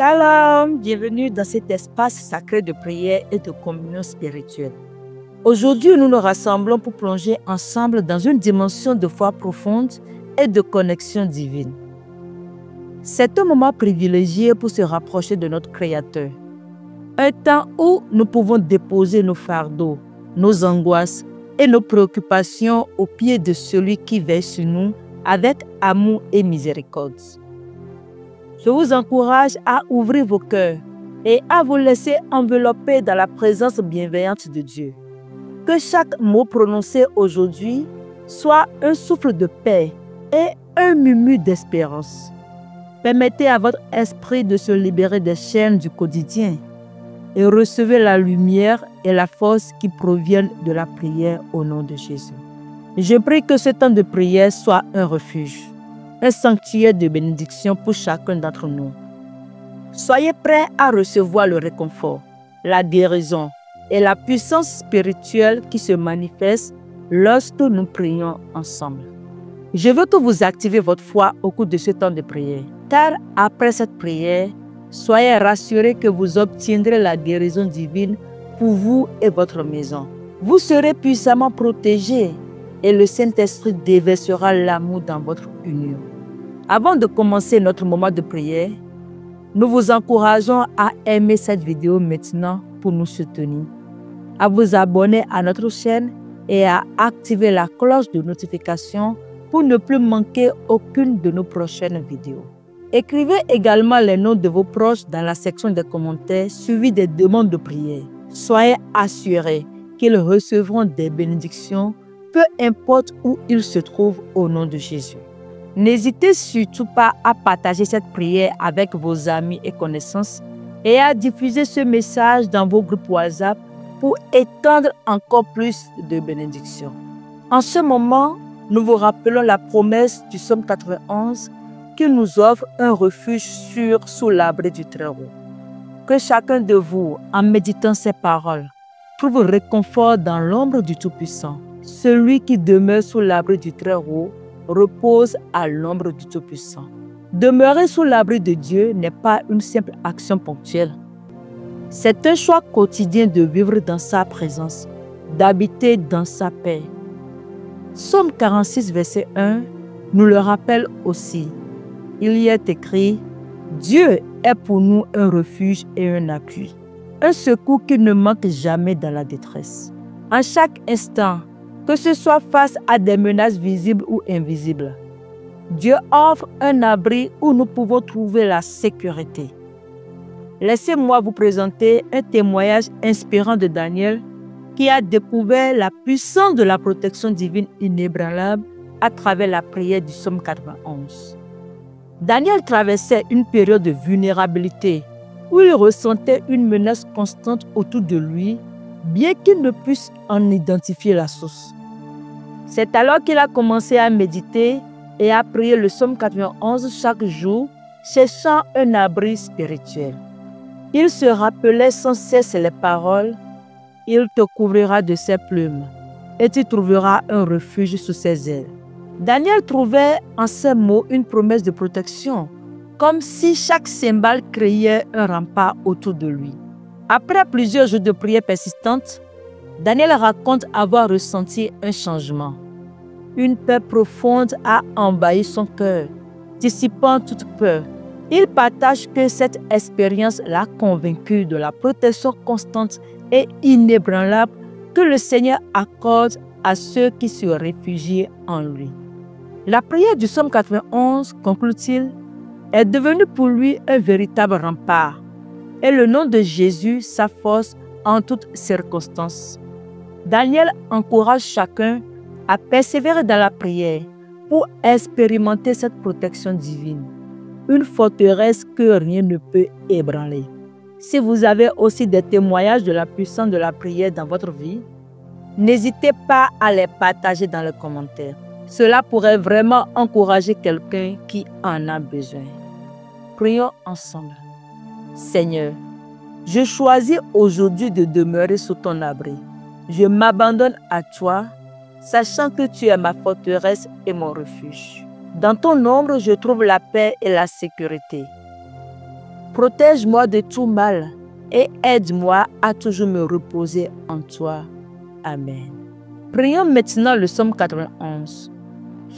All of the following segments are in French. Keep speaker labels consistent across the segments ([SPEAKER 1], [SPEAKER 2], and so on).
[SPEAKER 1] Shalom, bienvenue dans cet espace sacré de prière et de communion spirituelle. Aujourd'hui, nous nous rassemblons pour plonger ensemble dans une dimension de foi profonde et de connexion divine. C'est un moment privilégié pour se rapprocher de notre Créateur. Un temps où nous pouvons déposer nos fardeaux, nos angoisses et nos préoccupations aux pieds de celui qui veille sur nous avec amour et miséricorde. Je vous encourage à ouvrir vos cœurs et à vous laisser envelopper dans la présence bienveillante de Dieu. Que chaque mot prononcé aujourd'hui soit un souffle de paix et un murmure d'espérance. Permettez à votre esprit de se libérer des chaînes du quotidien et recevez la lumière et la force qui proviennent de la prière au nom de Jésus. Je prie que ce temps de prière soit un refuge, un sanctuaire de bénédiction pour chacun d'entre nous. Soyez prêts à recevoir le réconfort, la guérison et la puissance spirituelle qui se manifeste lorsque nous prions ensemble. Je veux que vous activez votre foi au cours de ce temps de prière, car après cette prière, soyez rassurés que vous obtiendrez la guérison divine pour vous et votre maison. Vous serez puissamment protégés et le Saint-Esprit déversera l'amour dans votre union. Avant de commencer notre moment de prière, nous vous encourageons à aimer cette vidéo maintenant pour nous soutenir, à vous abonner à notre chaîne et à activer la cloche de notification pour ne plus manquer aucune de nos prochaines vidéos. Écrivez également les noms de vos proches dans la section des commentaires suivis des demandes de prière. Soyez assurés qu'ils recevront des bénédictions, peu importe où ils se trouvent au nom de Jésus. N'hésitez surtout pas à partager cette prière avec vos amis et connaissances et à diffuser ce message dans vos groupes WhatsApp pour étendre encore plus de bénédictions. En ce moment, nous vous rappelons la promesse du psaume 91 qui nous offre un refuge sûr sous l'abri du Très-Haut. Que chacun de vous, en méditant ces paroles, trouve réconfort dans l'ombre du Tout-Puissant. Celui qui demeure sous l'abri du Très-Haut repose à l'ombre du Tout-Puissant. Demeurer sous l'abri de Dieu n'est pas une simple action ponctuelle. C'est un choix quotidien de vivre dans sa présence, d'habiter dans sa paix. Psaume 46, verset 1, nous le rappelle aussi. Il y est écrit « Dieu est pour nous un refuge et un appui, un secours qui ne manque jamais dans la détresse. » En chaque instant, que ce soit face à des menaces visibles ou invisibles, Dieu offre un abri où nous pouvons trouver la sécurité. Laissez-moi vous présenter un témoignage inspirant de Daniel qui a découvert la puissance de la protection divine inébranlable à travers la prière du psaume 91. Daniel traversait une période de vulnérabilité où il ressentait une menace constante autour de lui, bien qu'il ne puisse en identifier la source. C'est alors qu'il a commencé à méditer et à prier le psaume 91 chaque jour, cherchant un abri spirituel. Il se rappelait sans cesse les paroles « Il te couvrira de ses plumes et tu trouveras un refuge sous ses ailes ». Daniel trouvait en ces mots une promesse de protection, comme si chaque cymbale créait un rempart autour de lui. Après plusieurs jours de prière persistante, Daniel raconte avoir ressenti un changement. Une paix profonde a envahi son cœur, dissipant toute peur. Il partage que cette expérience l'a convaincu de la protection constante et inébranlable que le Seigneur accorde à ceux qui se réfugient en lui. La prière du psaume 91, conclut-il, est devenue pour lui un véritable rempart et le nom de Jésus sa force en toutes circonstances. Daniel encourage chacun à persévérer dans la prière pour expérimenter cette protection divine, une forteresse que rien ne peut ébranler. Si vous avez aussi des témoignages de la puissance de la prière dans votre vie, n'hésitez pas à les partager dans les commentaires. Cela pourrait vraiment encourager quelqu'un qui en a besoin. Prions ensemble. Seigneur, je choisis aujourd'hui de demeurer sous ton abri. Je m'abandonne à toi, sachant que tu es ma forteresse et mon refuge. Dans ton ombre, je trouve la paix et la sécurité. Protège-moi de tout mal et aide-moi à toujours me reposer en toi. Amen. Prions maintenant le psaume 91.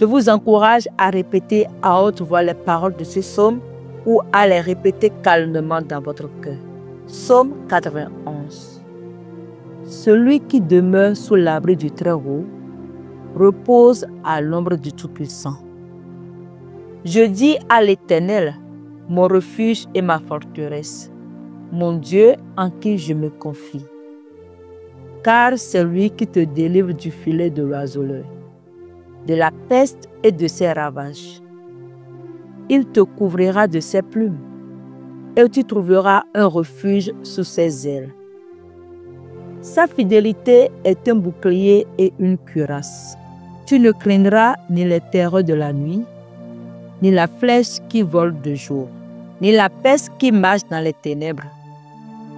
[SPEAKER 1] Je vous encourage à répéter à haute voix les paroles de ce psaume ou à les répéter calmement dans votre cœur. Psaume 91. Celui qui demeure sous l'abri du Très-Haut repose à l'ombre du Tout-Puissant. Je dis à l'Éternel, mon refuge et ma forteresse, mon Dieu en qui je me confie. Car c'est lui qui te délivre du filet de l'oiseleur, de la peste et de ses ravages. Il te couvrira de ses plumes et tu trouveras un refuge sous ses ailes. Sa fidélité est un bouclier et une cuirasse. Tu ne craindras ni les terreurs de la nuit, ni la flèche qui vole de jour, ni la peste qui marche dans les ténèbres,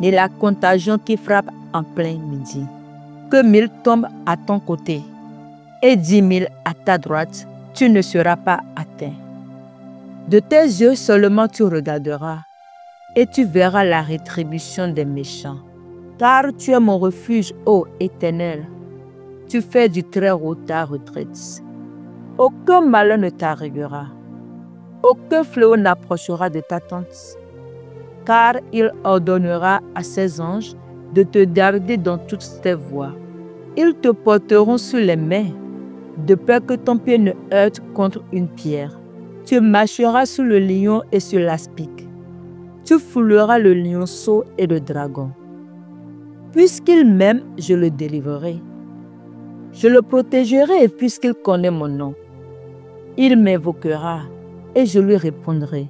[SPEAKER 1] ni la contagion qui frappe en plein midi. Que 1000 tombent à ton côté et 10 000 à ta droite, tu ne seras pas atteint. De tes yeux seulement tu regarderas et tu verras la rétribution des méchants. Car tu es mon refuge, ô Éternel. Tu fais du Très-Haut ta retraite. Aucun malheur ne t'arrivera. Aucun fléau n'approchera de ta tente. Car il ordonnera à ses anges de te garder dans toutes tes voies. Ils te porteront sur les mains, de peur que ton pied ne heurte contre une pierre. Tu marcheras sur le lion et sur l'aspic. Tu fouleras le lionceau et le dragon. Puisqu'il m'aime, je le délivrerai. Je le protégerai puisqu'il connaît mon nom. Il m'invoquera et je lui répondrai.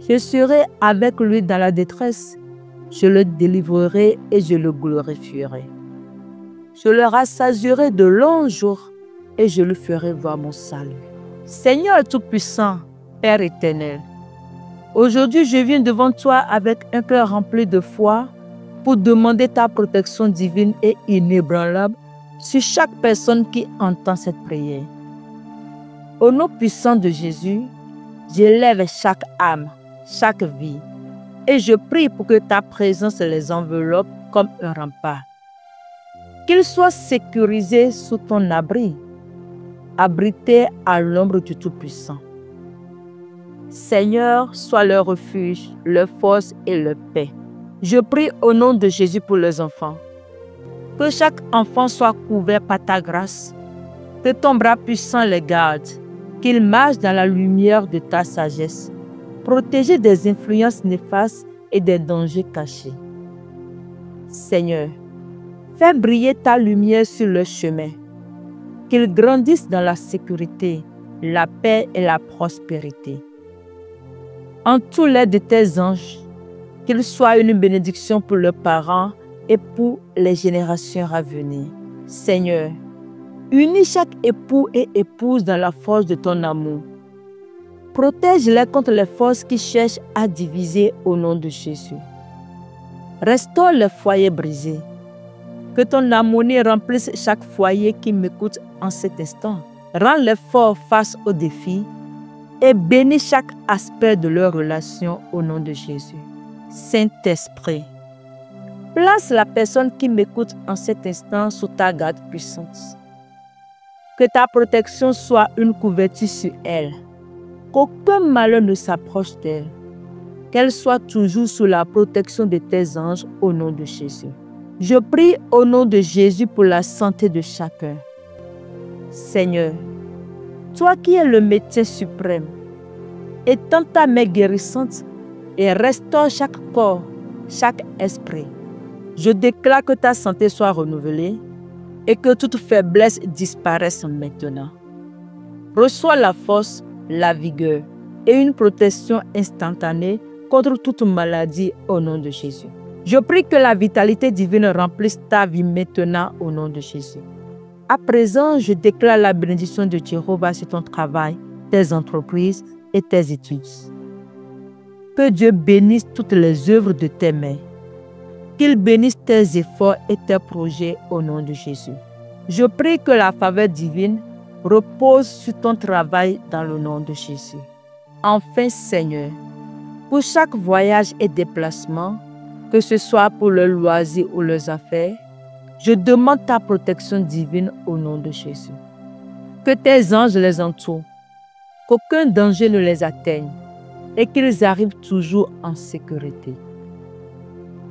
[SPEAKER 1] Je serai avec lui dans la détresse. Je le délivrerai et je le glorifierai. Je le rassasierai de longs jours et je lui ferai voir mon salut. Seigneur Tout-Puissant, Père éternel, aujourd'hui je viens devant toi avec un cœur rempli de foi pour demander ta protection divine et inébranlable sur chaque personne qui entend cette prière. Au nom puissant de Jésus, j'élève chaque âme, chaque vie, et je prie pour que ta présence les enveloppe comme un rempart. Qu'ils soient sécurisés sous ton abri, abrités à l'ombre du Tout-Puissant. Seigneur, sois leur refuge, leur force et leur paix. Je prie au nom de Jésus pour les enfants. Que chaque enfant soit couvert par ta grâce, que ton bras puissant les garde, qu'ils marchent dans la lumière de ta sagesse, protégés des influences néfastes et des dangers cachés. Seigneur, fais briller ta lumière sur leur chemin, qu'ils grandissent dans la sécurité, la paix et la prospérité. Entoure-les de tes anges, qu'ils soient une bénédiction pour leurs parents et pour les générations à venir. Seigneur, unis chaque époux et épouse dans la force de ton amour. Protège-les contre les forces qui cherchent à diviser au nom de Jésus. Restaure les foyers brisés. Que ton harmonie remplisse chaque foyer qui m'écoute en cet instant. Rends-les forts face aux défis et bénis chaque aspect de leur relation au nom de Jésus. Saint-Esprit, place la personne qui m'écoute en cet instant sous ta garde puissante. Que ta protection soit une couverture sur elle. Qu'aucun malheur ne s'approche d'elle. Qu'elle soit toujours sous la protection de tes anges au nom de Jésus. Je prie au nom de Jésus pour la santé de chacun. Seigneur, toi qui es le médecin suprême, étends ta main guérissante et restaure chaque corps, chaque esprit. Je déclare que ta santé soit renouvelée et que toute faiblesse disparaisse maintenant. Reçois la force, la vigueur et une protection instantanée contre toute maladie au nom de Jésus. Je prie que la vitalité divine remplisse ta vie maintenant au nom de Jésus. À présent, je déclare la bénédiction de Jéhovah sur ton travail, tes entreprises et tes études. Que Dieu bénisse toutes les œuvres de tes mains. Qu'il bénisse tes efforts et tes projets au nom de Jésus. Je prie que la faveur divine repose sur ton travail dans le nom de Jésus. Enfin, Seigneur, Pour chaque voyage et déplacement, que ce soit pour leurs loisirs ou leurs affaires, je demande ta protection divine au nom de Jésus. Que tes anges les entourent, qu'aucun danger ne les atteigne et qu'ils arrivent toujours en sécurité.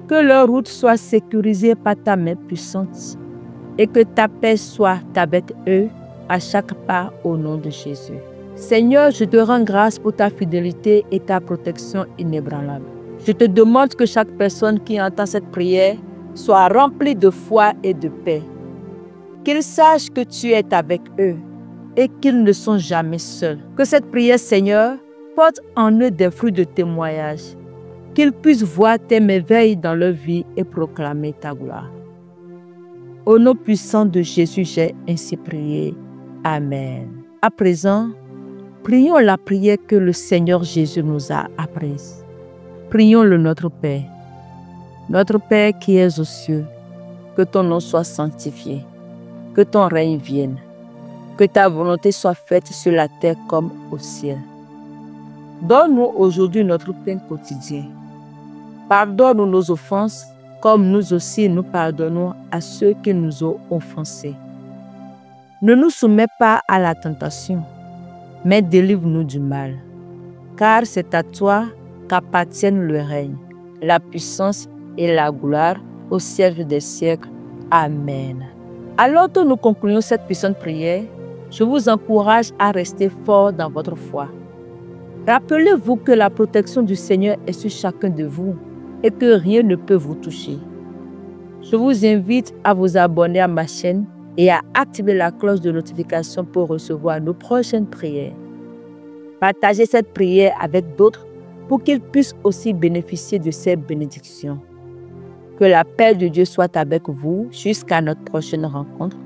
[SPEAKER 1] Que leur route soit sécurisée par ta main puissante et que ta paix soit avec eux à chaque pas au nom de Jésus. Seigneur, je te rends grâce pour ta fidélité et ta protection inébranlable. Je te demande que chaque personne qui entend cette prière soit remplie de foi et de paix. Qu'ils sachent que tu es avec eux et qu'ils ne sont jamais seuls. Que cette prière, Seigneur, porte en eux des fruits de témoignage. Qu'ils puissent voir tes merveilles dans leur vie et proclamer ta gloire. Au nom puissant de Jésus, j'ai ainsi prié. Amen. À présent, prions la prière que le Seigneur Jésus nous a apprise. Prions le Notre Père. Notre Père qui es aux cieux, que ton nom soit sanctifié, que ton règne vienne, que ta volonté soit faite sur la terre comme au ciel. Donne-nous aujourd'hui notre pain quotidien. Pardonne-nous nos offenses, comme nous aussi nous pardonnons à ceux qui nous ont offensés. Ne nous soumets pas à la tentation, mais délivre-nous du mal. Car c'est à toi qu'appartiennent le règne, la puissance et la gloire au siècle des siècles. Amen. Alors que nous concluons cette puissante prière, je vous encourage à rester fort dans votre foi. Rappelez-vous que la protection du Seigneur est sur chacun de vous et que rien ne peut vous toucher. Je vous invite à vous abonner à ma chaîne et à activer la cloche de notification pour recevoir nos prochaines prières. Partagez cette prière avec d'autres pour qu'ils puissent aussi bénéficier de ces bénédictions. Que la paix de Dieu soit avec vous jusqu'à notre prochaine rencontre.